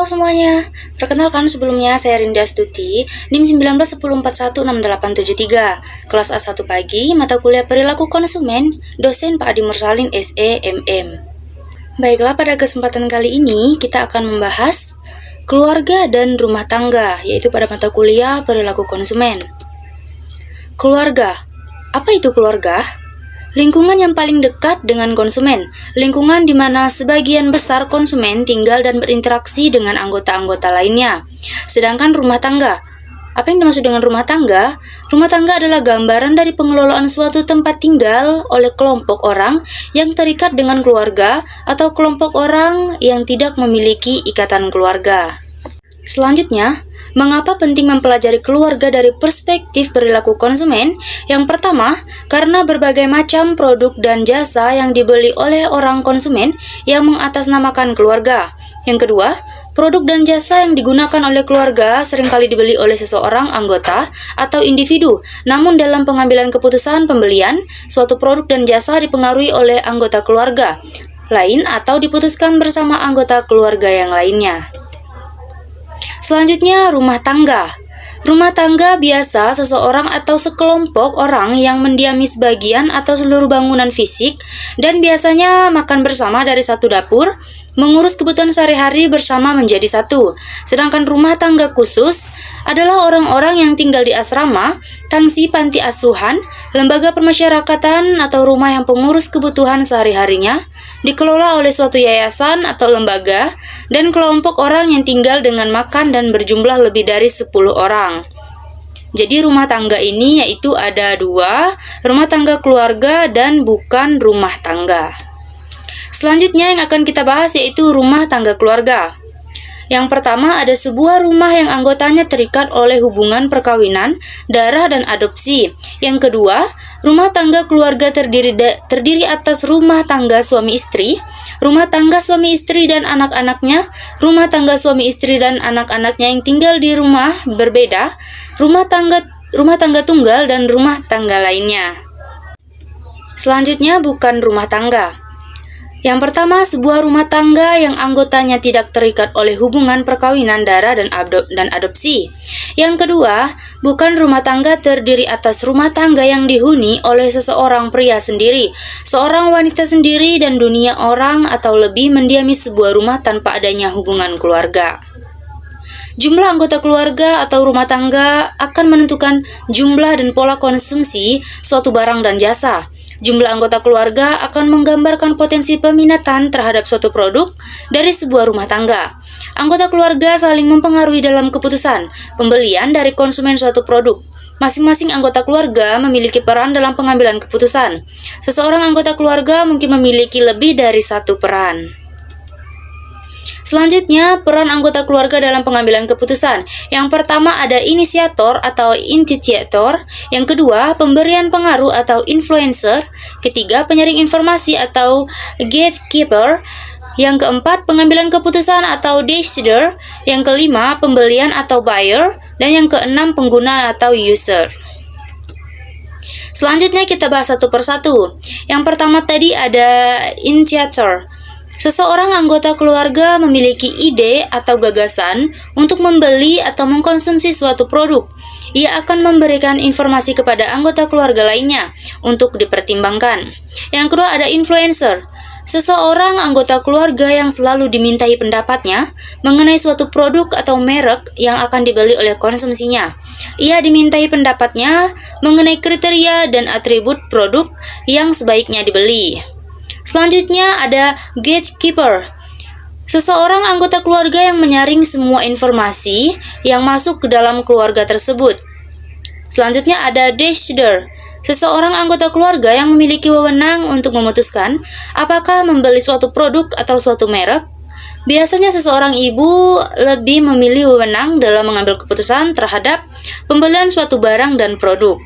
semuanya, perkenalkan sebelumnya saya Rinda Astuti, NIM 1910416873, kelas A1 pagi, mata kuliah perilaku konsumen, dosen Pak Adi Mursalin SE MM. Baiklah, pada kesempatan kali ini kita akan membahas keluarga dan rumah tangga, yaitu pada mata kuliah perilaku konsumen. Keluarga, apa itu keluarga? Lingkungan yang paling dekat dengan konsumen, lingkungan di mana sebagian besar konsumen tinggal dan berinteraksi dengan anggota-anggota lainnya. Sedangkan rumah tangga, apa yang dimaksud dengan rumah tangga? Rumah tangga adalah gambaran dari pengelolaan suatu tempat tinggal oleh kelompok orang yang terikat dengan keluarga atau kelompok orang yang tidak memiliki ikatan keluarga. Selanjutnya, mengapa penting mempelajari keluarga dari perspektif perilaku konsumen? Yang pertama, karena berbagai macam produk dan jasa yang dibeli oleh orang konsumen yang mengatasnamakan keluarga. Yang kedua, produk dan jasa yang digunakan oleh keluarga seringkali dibeli oleh seseorang anggota atau individu. Namun dalam pengambilan keputusan pembelian, suatu produk dan jasa dipengaruhi oleh anggota keluarga lain atau diputuskan bersama anggota keluarga yang lainnya. Selanjutnya, rumah tangga. Rumah tangga biasa seseorang atau sekelompok orang yang mendiami sebagian atau seluruh bangunan fisik dan biasanya makan bersama dari satu dapur, mengurus kebutuhan sehari-hari bersama menjadi satu. Sedangkan rumah tangga khusus adalah orang-orang yang tinggal di asrama, tangsi panti asuhan, lembaga permasyarakatan atau rumah yang pengurus kebutuhan sehari-harinya dikelola oleh suatu yayasan atau lembaga dan kelompok orang yang tinggal dengan makan dan berjumlah lebih dari 10 orang. Jadi rumah tangga ini yaitu ada dua, rumah tangga keluarga dan bukan rumah tangga. Selanjutnya yang akan kita bahas yaitu rumah tangga keluarga. Yang pertama, ada sebuah rumah yang anggotanya terikat oleh hubungan perkawinan, darah, dan adopsi. Yang kedua, rumah tangga keluarga terdiri atas rumah tangga suami istri, rumah tangga suami istri dan anak-anaknya, rumah tangga suami istri dan anak-anaknya yang tinggal di rumah berbeda, rumah tangga tunggal, dan rumah tangga lainnya. Selanjutnya, bukan rumah tangga. Yang pertama, sebuah rumah tangga yang anggotanya tidak terikat oleh hubungan perkawinan darah dan adopsi. Yang kedua, bukan rumah tangga terdiri atas rumah tangga yang dihuni oleh seseorang pria sendiri, seorang wanita sendiri, dan dunia orang atau lebih mendiami sebuah rumah tanpa adanya hubungan keluarga. Jumlah anggota keluarga atau rumah tangga akan menentukan jumlah dan pola konsumsi suatu barang dan jasa. Jumlah anggota keluarga akan menggambarkan potensi peminatan terhadap suatu produk dari sebuah rumah tangga. Anggota keluarga saling mempengaruhi dalam keputusan pembelian dari konsumen suatu produk. Masing-masing anggota keluarga memiliki peran dalam pengambilan keputusan. Seseorang anggota keluarga mungkin memiliki lebih dari satu peran. Selanjutnya, peran anggota keluarga dalam pengambilan keputusan. Yang pertama ada inisiator atau initiator. Yang kedua, pemberian pengaruh atau influencer. Ketiga, penyaring informasi atau gatekeeper. Yang keempat, pengambilan keputusan atau decider. Yang kelima, pembelian atau buyer. Dan yang keenam, pengguna atau user. Selanjutnya kita bahas satu persatu. Yang pertama tadi ada initiator. Seseorang anggota keluarga memiliki ide atau gagasan untuk membeli atau mengkonsumsi suatu produk. Ia akan memberikan informasi kepada anggota keluarga lainnya untuk dipertimbangkan. Yang kedua ada influencer. Seseorang anggota keluarga yang selalu dimintai pendapatnya mengenai suatu produk atau merek yang akan dibeli oleh konsumsinya. Ia dimintai pendapatnya mengenai kriteria dan atribut produk yang sebaiknya dibeli. Selanjutnya ada gatekeeper. Seseorang anggota keluarga yang menyaring semua informasi yang masuk ke dalam keluarga tersebut. Selanjutnya ada decider. Seseorang anggota keluarga yang memiliki wewenang untuk memutuskan apakah membeli suatu produk atau suatu merek. Biasanya seseorang ibu lebih memilih wewenang dalam mengambil keputusan terhadap pembelian suatu barang dan produk.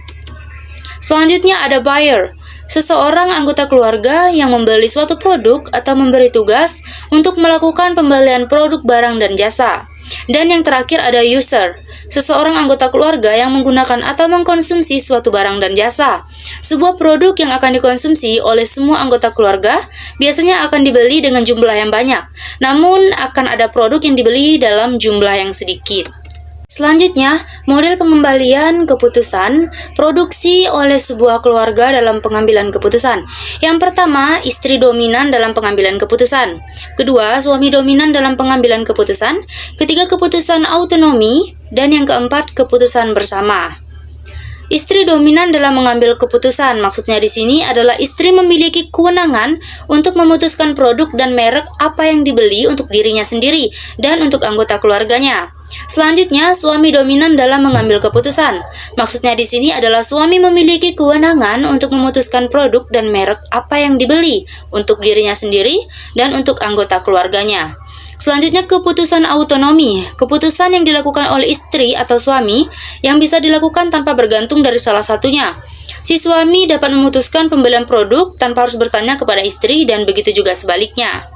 Selanjutnya ada buyer. Seseorang anggota keluarga yang membeli suatu produk atau memberi tugas untuk melakukan pembelian produk barang dan jasa. Dan yang terakhir ada user. seseorang anggota keluarga yang menggunakan atau mengkonsumsi suatu barang dan jasa. Sebuah produk yang akan dikonsumsi oleh semua anggota keluarga biasanya akan dibeli dengan jumlah yang banyak, namun akan ada produk yang dibeli dalam jumlah yang sedikit. Selanjutnya, model pengembalian keputusan produksi oleh sebuah keluarga dalam pengambilan keputusan. Yang pertama, istri dominan dalam pengambilan keputusan. Kedua, suami dominan dalam pengambilan keputusan. Ketiga, keputusan autonomi. Dan yang keempat, keputusan bersama. Istri dominan dalam mengambil keputusan, maksudnya di sini adalah istri memiliki kewenangan untuk memutuskan produk dan merek apa yang dibeli untuk dirinya sendiri dan untuk anggota keluarganya. Selanjutnya, suami dominan dalam mengambil keputusan. Maksudnya di sini adalah suami memiliki kewenangan untuk memutuskan produk dan merek apa yang dibeli untuk dirinya sendiri dan untuk anggota keluarganya. Selanjutnya, keputusan autonomi. Keputusan yang dilakukan oleh istri atau suami yang bisa dilakukan tanpa bergantung dari salah satunya. Si suami dapat memutuskan pembelian produk tanpa harus bertanya kepada istri dan begitu juga sebaliknya.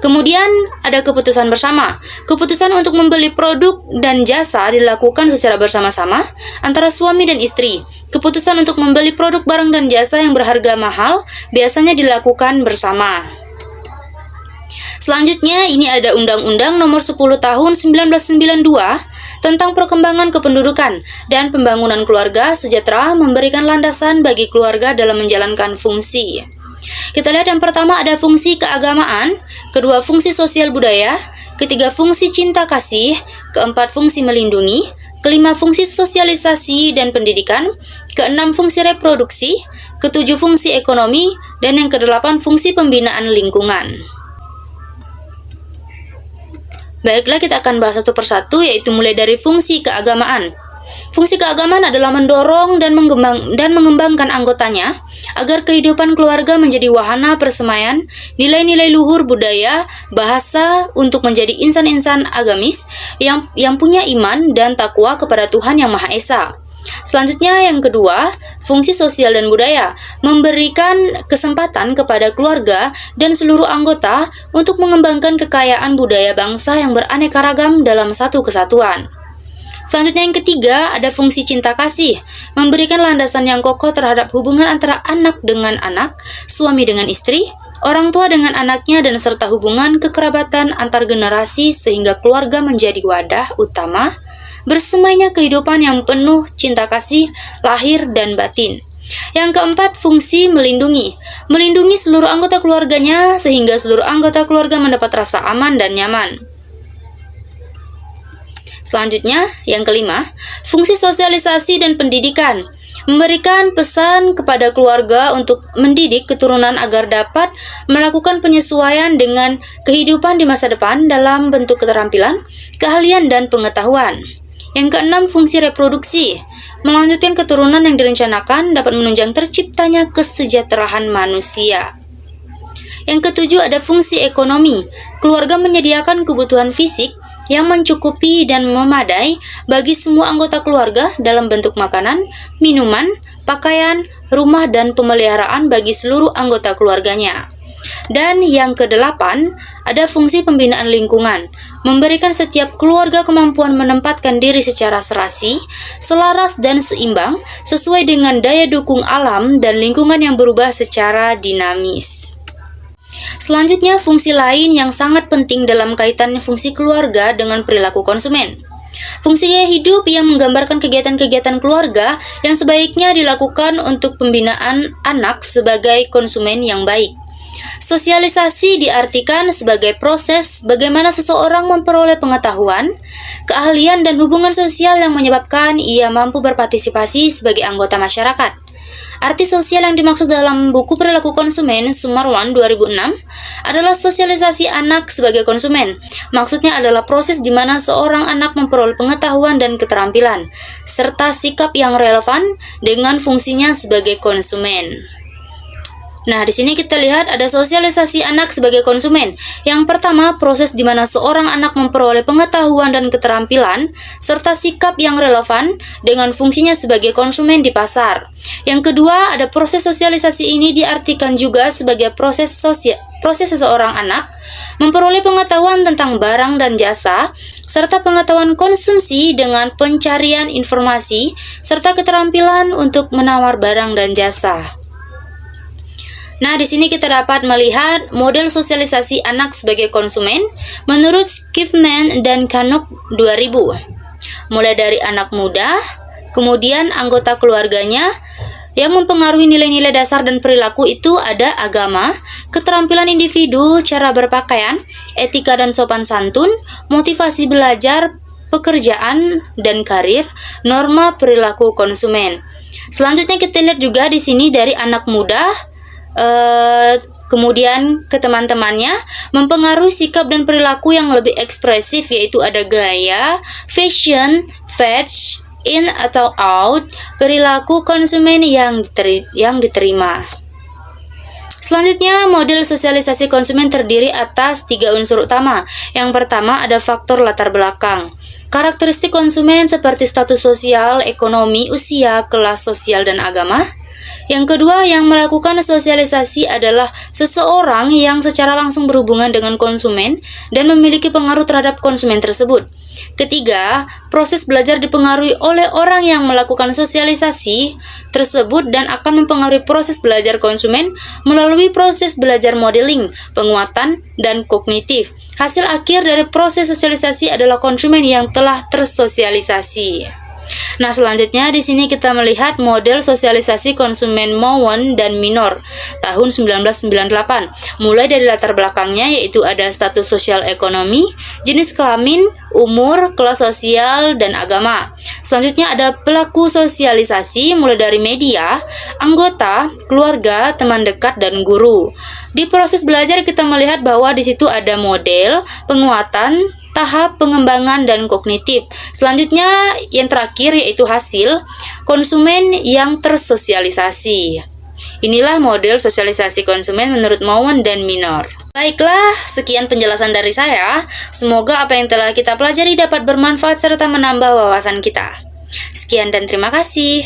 Kemudian ada keputusan bersama. Keputusan untuk membeli produk dan jasa dilakukan secara bersama-sama antara suami dan istri. Keputusan untuk membeli produk barang dan jasa yang berharga mahal biasanya dilakukan bersama. Selanjutnya, ini ada Undang-Undang Nomor 10 Tahun 1992 tentang perkembangan kependudukan dan pembangunan keluarga sejahtera memberikan landasan bagi keluarga dalam menjalankan fungsi. Kita lihat yang pertama ada fungsi keagamaan, kedua fungsi sosial budaya, ketiga fungsi cinta kasih, keempat fungsi melindungi, kelima fungsi sosialisasi dan pendidikan, keenam fungsi reproduksi, ketujuh fungsi ekonomi, dan yang kedelapan fungsi pembinaan lingkungan. Baiklah, kita akan bahas satu persatu, yaitu mulai dari fungsi keagamaan. Fungsi keagamaan adalah mendorong dan mengembangkan anggotanya agar kehidupan keluarga menjadi wahana persemaian nilai-nilai luhur budaya, bahasa untuk menjadi insan-insan agamis yang punya iman dan takwa kepada Tuhan Yang Maha Esa. Selanjutnya yang kedua, fungsi sosial dan budaya, memberikan kesempatan kepada keluarga dan seluruh anggota untuk mengembangkan kekayaan budaya bangsa yang beraneka ragam dalam satu kesatuan. Selanjutnya yang ketiga, ada fungsi cinta kasih, memberikan landasan yang kokoh terhadap hubungan antara anak dengan anak, suami dengan istri, orang tua dengan anaknya, dan serta hubungan kekerabatan antar generasi sehingga keluarga menjadi wadah utama bersemainya kehidupan yang penuh cinta kasih lahir dan batin. Yang keempat, fungsi melindungi. Melindungi seluruh anggota keluarganya sehingga seluruh anggota keluarga mendapat rasa aman dan nyaman. Selanjutnya, yang kelima, fungsi sosialisasi dan pendidikan. Memberikan pesan kepada keluarga untuk mendidik keturunan agar dapat melakukan penyesuaian dengan kehidupan di masa depan dalam bentuk keterampilan, keahlian, dan pengetahuan. Yang keenam, fungsi reproduksi. Melanjutkan keturunan yang direncanakan dapat menunjang terciptanya kesejahteraan manusia. Yang ketujuh, ada fungsi ekonomi. Keluarga menyediakan kebutuhan fisik yang mencukupi dan memadai bagi semua anggota keluarga dalam bentuk makanan, minuman, pakaian, rumah, dan pemeliharaan bagi seluruh anggota keluarganya. Dan yang kedelapan, ada fungsi pembinaan lingkungan, memberikan setiap keluarga kemampuan menempatkan diri secara serasi, selaras, dan seimbang sesuai dengan daya dukung alam dan lingkungan yang berubah secara dinamis. Selanjutnya, fungsi lain yang sangat penting dalam kaitan fungsi keluarga dengan perilaku konsumen. Fungsi gaya hidup yang menggambarkan kegiatan-kegiatan keluarga yang sebaiknya dilakukan untuk pembinaan anak sebagai konsumen yang baik. Sosialisasi diartikan sebagai proses bagaimana seseorang memperoleh pengetahuan, keahlian, dan hubungan sosial yang menyebabkan ia mampu berpartisipasi sebagai anggota masyarakat. Arti sosial yang dimaksud dalam buku Perilaku Konsumen Sumarwan 2006 adalah sosialisasi anak sebagai konsumen. Maksudnya adalah proses di mana seorang anak memperoleh pengetahuan dan keterampilan, serta sikap yang relevan dengan fungsinya sebagai konsumen. Nah, di sini kita lihat ada sosialisasi anak sebagai konsumen. Yang pertama, proses di mana seorang anak memperoleh pengetahuan dan keterampilan, serta sikap yang relevan dengan fungsinya sebagai konsumen di pasar. Yang kedua, ada proses sosialisasi ini diartikan juga sebagai proses seseorang anak memperoleh pengetahuan tentang barang dan jasa, serta pengetahuan konsumsi dengan pencarian informasi, serta keterampilan untuk menawar barang dan jasa. Nah, di sini kita dapat melihat model sosialisasi anak sebagai konsumen menurut Schiffman dan Canuck 2000. Mulai dari anak muda, kemudian anggota keluarganya yang mempengaruhi nilai-nilai dasar dan perilaku itu ada agama, keterampilan individu, cara berpakaian, etika dan sopan santun, motivasi belajar, pekerjaan dan karir, norma perilaku konsumen. Selanjutnya kita lihat juga di sini dari anak muda, kemudian ke teman-temannya mempengaruhi sikap dan perilaku yang lebih ekspresif, yaitu ada gaya, fashion, fetch, in atau out, perilaku konsumen yang diterima. Selanjutnya, model sosialisasi konsumen terdiri atas 3 unsur utama. Yang pertama ada faktor latar belakang. Karakteristik konsumen seperti status sosial, ekonomi, usia, kelas sosial, dan agama. Yang kedua, yang melakukan sosialisasi adalah seseorang yang secara langsung berhubungan dengan konsumen dan memiliki pengaruh terhadap konsumen tersebut. Ketiga, proses belajar dipengaruhi oleh orang yang melakukan sosialisasi tersebut dan akan mempengaruhi proses belajar konsumen melalui proses belajar modeling, penguatan, dan kognitif. Hasil akhir dari proses sosialisasi adalah konsumen yang telah tersosialisasi. Nah, selanjutnya di sini kita melihat model sosialisasi konsumen Mowen dan Minor tahun 1998. Mulai dari latar belakangnya, yaitu ada status sosial ekonomi, jenis kelamin, umur, kelas sosial, dan agama. Selanjutnya ada pelaku sosialisasi mulai dari media, anggota, keluarga, teman dekat, dan guru. Di proses belajar kita melihat bahwa di situ ada model, penguatan, tahap pengembangan, dan kognitif. Selanjutnya yang terakhir yaitu hasil konsumen yang tersosialisasi. Inilah model sosialisasi konsumen menurut Mowen dan Minor. Baiklah, sekian penjelasan dari saya. Semoga apa yang telah kita pelajari dapat bermanfaat serta menambah wawasan kita. Sekian dan terima kasih.